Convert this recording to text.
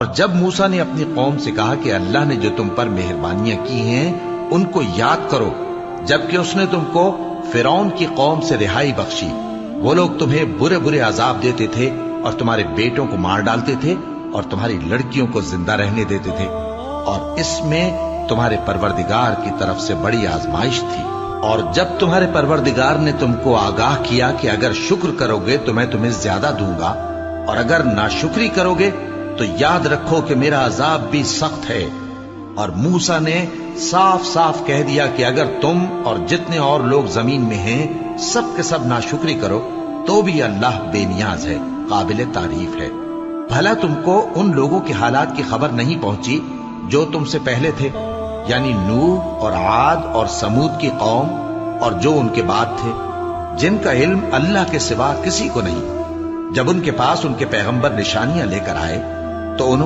اور جب موسیٰ نے اپنی قوم سے کہا کہ اللہ نے جو تم پر مہربانیاں کی ہیں ان کو یاد کرو، جبکہ اس نے تم کو فرعون کی قوم سے رہائی بخشی، وہ لوگ تمہیں برے برے عذاب دیتے تھے اور تمہارے بیٹوں کو مار ڈالتے تھے اور تمہاری لڑکیوں کو زندہ رہنے دیتے تھے، اور اس میں تمہارے پروردگار کی طرف سے بڑی آزمائش تھی۔ اور جب تمہارے پروردگار نے تم کو آگاہ کیا کہ اگر شکر کرو گے تو میں تمہیں زیادہ دوں گا، اور اگر ناشکری کرو گے تو یاد رکھو کہ میرا عذاب بھی سخت ہے۔ اور موسیٰ نے صاف صاف کہہ دیا کہ اگر تم اور جتنے اور لوگ زمین میں ہیں سب کے سب ناشکری کرو تو بھی اللہ بے نیاز ہے، قابل تعریف ہے۔ بھلا تم کو ان لوگوں کے حالات کی خبر نہیں پہنچی جو تم سے پہلے تھے، یعنی نوح اور عاد اور سمود کی قوم اور جو ان کے بعد تھے، جن کا علم اللہ کے سوا کسی کو نہیں۔ جب ان کے پاس ان کے پیغمبر نشانیاں لے کر آئے تو انہوں